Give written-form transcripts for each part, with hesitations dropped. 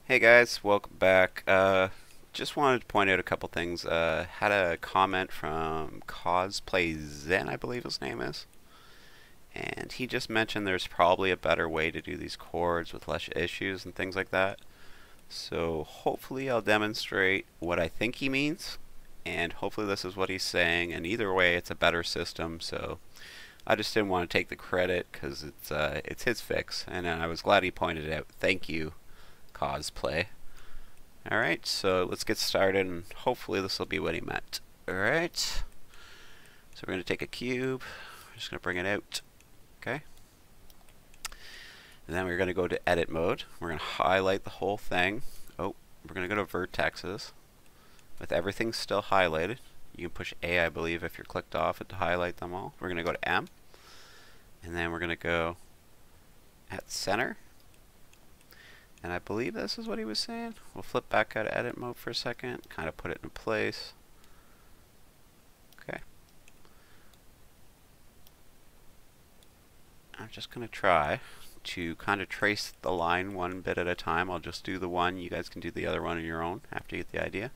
Hey guys, welcome back. Just wanted to point out a couple things. Had a comment from Cosplay Zen, I believe his name is, and he just mentioned there's probably a better way to do these chords with less issues and things like that. So hopefully I'll demonstrate what I think he means, and hopefully this is what he's saying. And either way, it's a better system. So I just didn't want to take the credit because it's his fix, and I was glad he pointed it out. Thank you, Cosplay. Alright, so let's get started, and hopefully this will be what he meant. Alright, so we're going to take a cube, we're just going to bring it out, okay? And then we're going to go to edit mode, we're going to highlight the whole thing. Oh, we're going to go to vertexes, with everything still highlighted. You can push A, I believe, if you're clicked off it to highlight them all. We're going to go to M, and then we're going to go at center. And I believe this is what he was saying. We'll flip back out of edit mode for a second, kind of put it in place. Okay. I'm just going to try to kind of trace the line one bit at a time. I'll just do the one. You guys can do the other one on your own after you get the idea.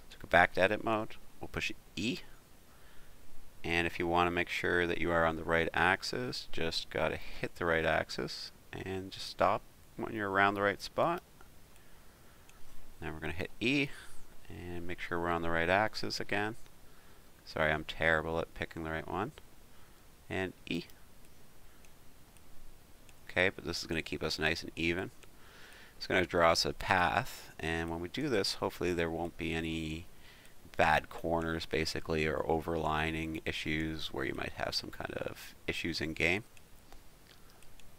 So go back to edit mode. We'll push E. And if you want to make sure that you are on the right axis, just got to hit the right axis and just stop when you're around the right spot. Now we're going to hit E and make sure we're on the right axis again. Sorry, I'm terrible at picking the right one. And E. Okay, but this is going to keep us nice and even. It's going to draw us a path, and when we do this, hopefully there won't be any bad corners basically, or overlining issues where you might have some kind of issues in game.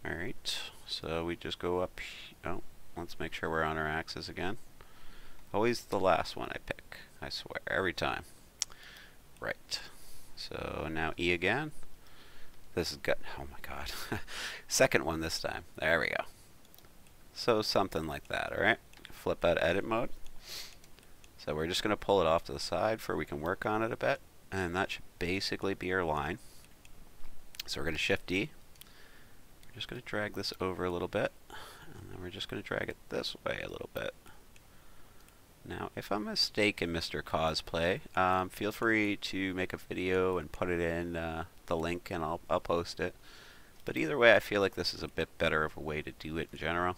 Alright, so we just go up. Oh, let's make sure we're on our axis again. Always the last one I pick, I swear, every time. Right. So now E again. This is good. Oh my god. Second one this time. There we go. So something like that, alright? Flip out edit mode. So we're just going to pull it off to the side for we can work on it a bit. And that should basically be our line. So we're going to shift D. We're just going to drag this over a little bit, and then we're just going to drag it this way a little bit. Now, if I'm mistaken, Mr. Cosplay, feel free to make a video and put it in the link, and I'll post it. But either way, I feel like this is a bit better of a way to do it in general.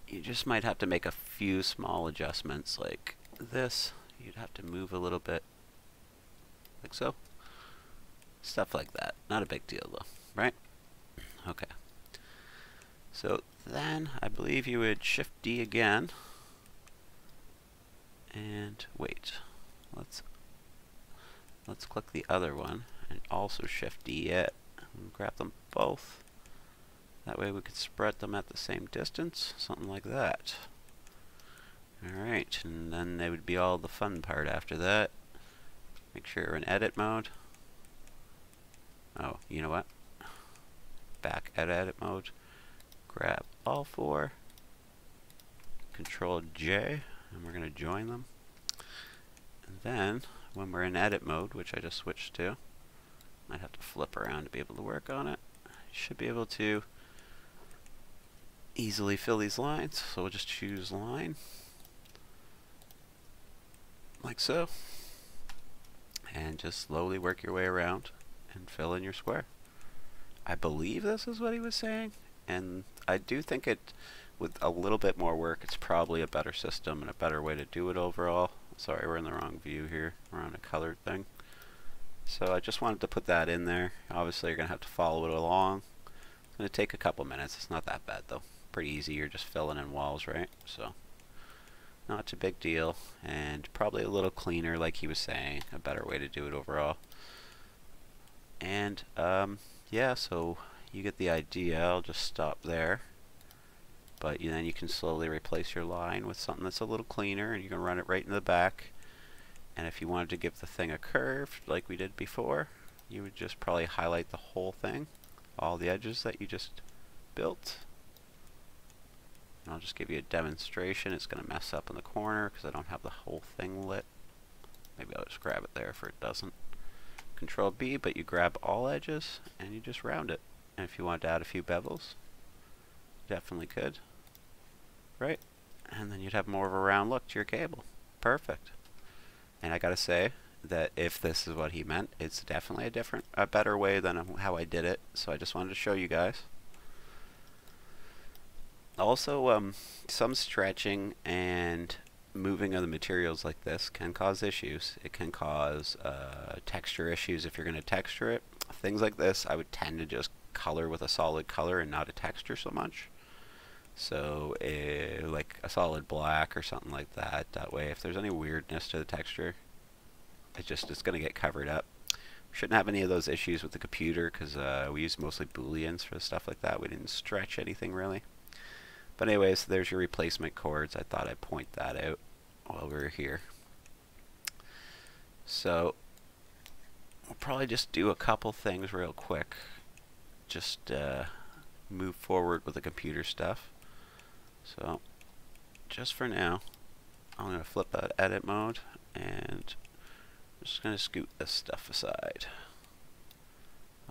You just might have to make a few small adjustments, like this. You'd have to move a little bit, like so. Stuff like that. Not a big deal, though, right? Okay. So then I believe you would shift D again. And wait. Let's click the other one and also shift D it and grab them both. That way we could spread them at the same distance, something like that. Alright, and then they would be all the fun part after that. Make sure you're in edit mode. Oh, you know what? Back at edit mode, grab all four, Control J, and we're going to join them. And then, when we're in edit mode, which I just switched to, might have to flip around to be able to work on it. You should be able to easily fill these lines, so we'll just choose line, like so, and just slowly work your way around and fill in your square. I believe this is what he was saying, and I do think it, with a little bit more work, it's probably a better system and a better way to do it overall. Sorry, we're in the wrong view here. We're on a colored thing. So I just wanted to put that in there. Obviously, you're going to have to follow it along. It's going to take a couple minutes. It's not that bad, though. Pretty easy. You're just filling in walls, right? So, not a big deal, and probably a little cleaner, like he was saying. A better way to do it overall. And, yeah, so you get the idea. I'll just stop there. But then you can slowly replace your line with something that's a little cleaner, and you can run it right in the back. And if you wanted to give the thing a curve, like we did before, you would just probably highlight the whole thing, all the edges that you just built. And I'll just give you a demonstration. It's going to mess up in the corner because I don't have the whole thing lit. Maybe I'll just grab it there if it doesn't. Control B, but you grab all edges and you just round it. And if you want to add a few bevels, definitely could. right? And then you'd have more of a round look to your cable. Perfect. And I gotta say that if this is what he meant, it's definitely a better way than how I did it. So I just wanted to show you guys. Also, some stretching and moving of the materials like this can cause issues. It can cause texture issues if you're going to texture it. Things like this, I would tend to just color with a solid color and not a texture so much. So, like a solid black or something like that. That way, if there's any weirdness to the texture, it's going to get covered up. We shouldn't have any of those issues with the computer because we use mostly booleans for stuff like that. We didn't stretch anything really. But anyways, there's your replacement cords. I thought I'd point that out while we were here. So we'll probably just do a couple things real quick. Just move forward with the computer stuff. So just for now, I'm going to flip out edit mode and I'm just going to scoot this stuff aside.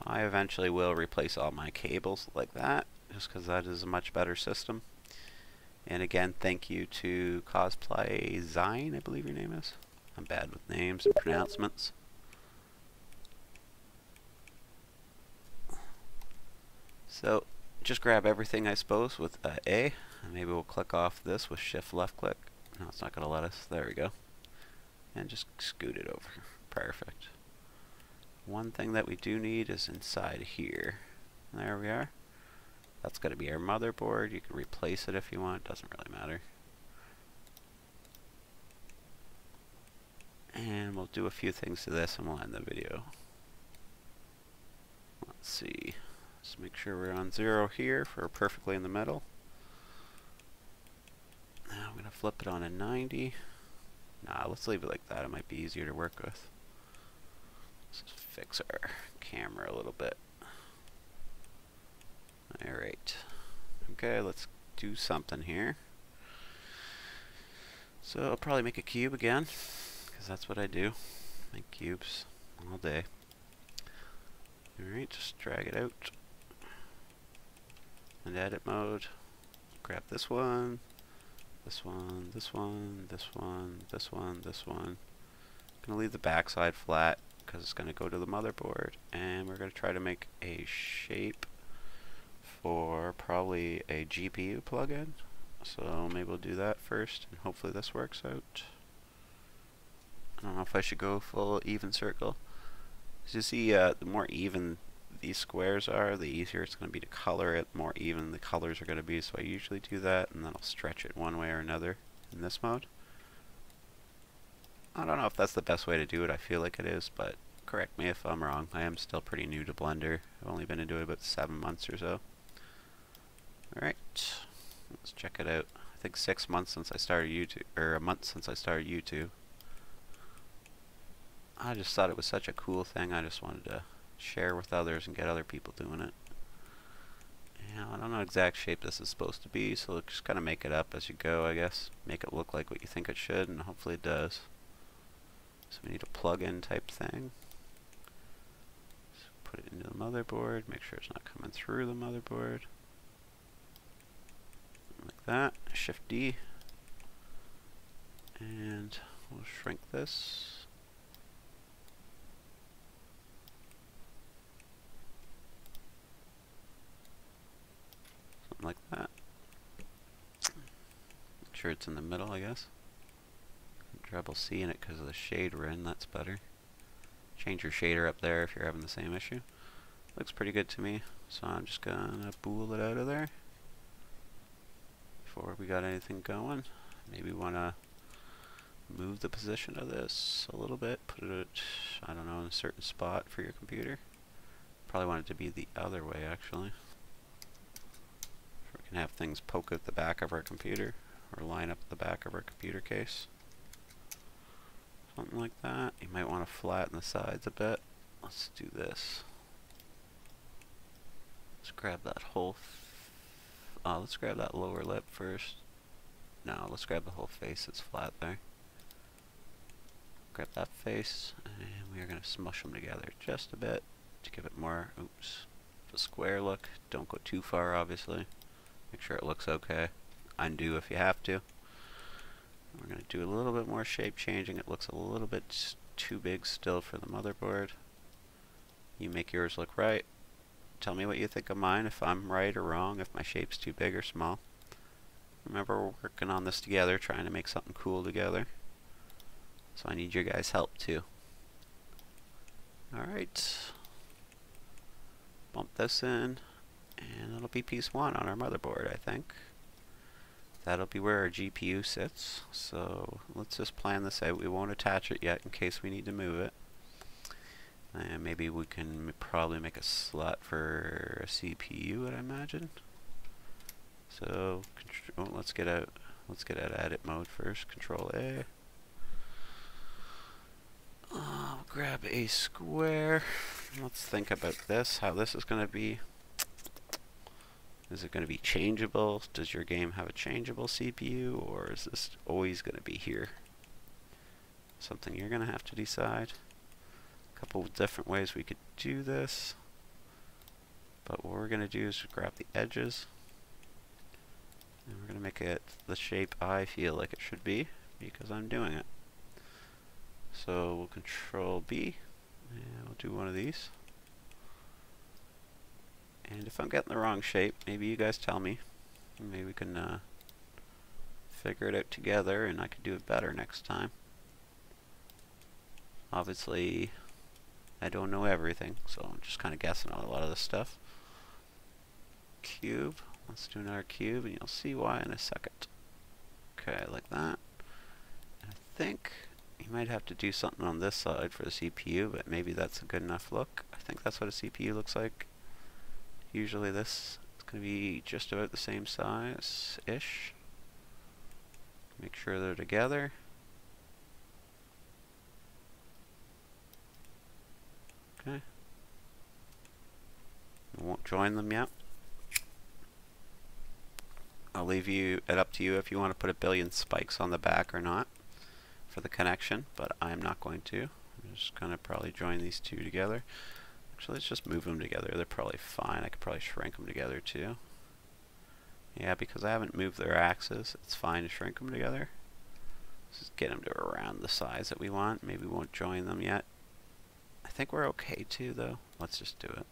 I eventually will replace all my cables like that, just because that is a much better system. And again, thank you to Cosplay Zine, I believe your name is. I'm bad with names and pronouncements. So, just grab everything, I suppose, with A. And maybe we'll click off this with Shift left click. No, it's not going to let us. There we go. And just scoot it over. Perfect. One thing that we do need is inside here. There we are. That's going to be our motherboard. You can replace it if you want. Doesn't really matter. And we'll do a few things to this and we'll end the video. Let's see. Let's make sure we're on 0 here for perfectly in the middle. Now I'm going to flip it on a 90. Nah, let's leave it like that. It might be easier to work with. Let's just fix our camera a little bit. Alright. Okay, let's do something here. So I'll probably make a cube again, because that's what I do. Make cubes all day. Alright, just drag it out. And edit mode. Grab this one, this one, this one, this one, this one, this one. I'm going to leave the backside flat, because it's going to go to the motherboard. And we're going to try to make a shape for probably a GPU plugin. So maybe we'll do that first, and hopefully this works out. I don't know if I should go full even circle. As you see, the more even these squares are, the easier it's going to be to color it. The more even the colors are going to be, so I usually do that, and then I'll stretch it one way or another in this mode. I don't know if that's the best way to do it. I feel like it is, but correct me if I'm wrong. I am still pretty new to Blender. I've only been into it about 7 months or so. Alright, let's check it out. I think 6 months since I started YouTube, or a month since I started YouTube. I just thought it was such a cool thing. I just wanted to share with others and get other people doing it. Yeah, I don't know exact shape this is supposed to be, so just kind of make it up as you go, I guess. Make it look like what you think it should, and hopefully it does. So we need a plug-in type thing. So put it into the motherboard, make sure it's not coming through the motherboard. Like that. Shift D. And we'll shrink this. Something like that. Make sure it's in the middle, I guess. Trouble seeing it because of the shade we're in. That's better. Change your shader up there if you're having the same issue. Looks pretty good to me. So I'm just gonna bool it out of there. Before we got anything going, maybe want to move the position of this a little bit, put it, I don't know, in a certain spot for your computer. Probably want it to be the other way, actually. So we can have things poke out the back of our computer, or line up the back of our computer case. Something like that. You might want to flatten the sides a bit. Let's do this. Let's grab that whole let's grab that lower lip first. No, let's grab the whole face that's flat there. Grab that face, and we are going to smush them together just a bit to give it more, a square look. Don't go too far, obviously. Make sure it looks okay. undo if you have to. We're going to do a little bit more shape changing. It looks a little bit too big still for the motherboard. You make yours look right. Tell me what you think of mine, if I'm right or wrong, if my shape's too big or small. Remember, we're working on this together, trying to make something cool together. So I need your guys' help too. Alright. Bump this in, and it'll be piece 1 on our motherboard, I think. That'll be where our GPU sits. So let's just plan this out. We won't attach it yet in case we need to move it. And maybe we can probably make a slot for a CPU, I'd imagine. So let's get out edit mode first. Control A. I'll grab a square. Let's think about this, how this is going to be. Is it going to be changeable? Does your game have a changeable CPU, or is this always going to be here? Something you're going to have to decide. A couple of different ways we could do this. But what we're going to do is grab the edges. And we're going to make it the shape I feel like it should be, because I'm doing it. So we'll Control B, and we'll do one of these. And if I'm getting the wrong shape, maybe you guys tell me. Maybe we can figure it out together, and I can do it better next time. Obviously, I don't know everything, so I'm just kind of guessing on a lot of this stuff. Cube. Let's do another cube, and you'll see why in a second. Okay, like that. I think you might have to do something on this side for the CPU, but maybe that's a good enough look. I think that's what a CPU looks like. Usually this is going to be just about the same size-ish. Make sure they're together. Okay. I won't join them yet. I'll leave it up to you if you want to put a billion spikes on the back or not for the connection, but I'm not going to. I'm just going to probably join these two together. Actually, let's just move them together. They're probably fine. I could probably shrink them together too. Yeah, because I haven't moved their axes, it's fine to shrink them together. Let's just get them to around the size that we want. Maybe we won't join them yet. I think we're okay too, though. Let's just do it.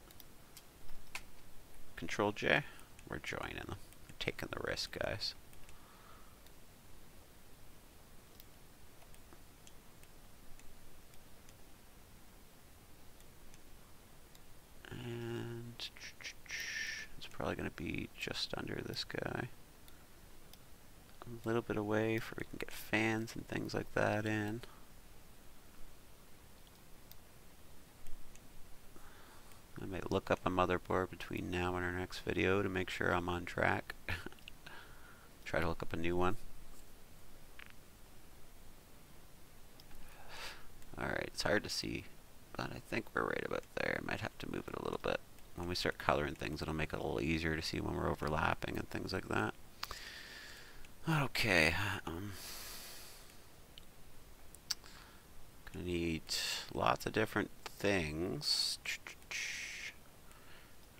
Control J. We're joining them. We're taking the risk, guys. And it's probably going to be just under this guy. A little bit away for we can get fans and things like that in. I may look up a motherboard between now and our next video to make sure I'm on track. Try to look up a new one. Alright, it's hard to see, but I think we're right about there. I might have to move it a little bit. When we start coloring things, it'll make it a little easier to see when we're overlapping and things like that. Okay. Gonna need lots of different things.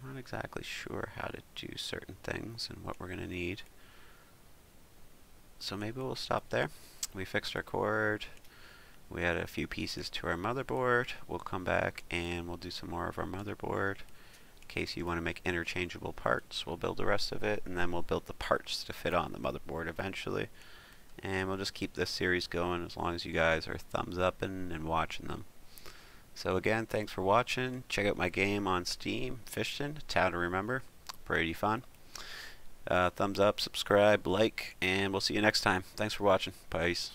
Not exactly sure how to do certain things and what we're gonna need. So maybe we'll stop there. We fixed our cord. We added a few pieces to our motherboard. We'll come back and we'll do some more of our motherboard. In case you want to make interchangeable parts, we'll build the rest of it, and then we'll build the parts to fit on the motherboard eventually. And we'll just keep this series going as long as you guys are thumbs up and watching them. So again, thanks for watching. Check out my game on Steam, Fishton, Town to Remember. Pretty fun. Thumbs up, subscribe, like, and we'll see you next time. Thanks for watching. Peace.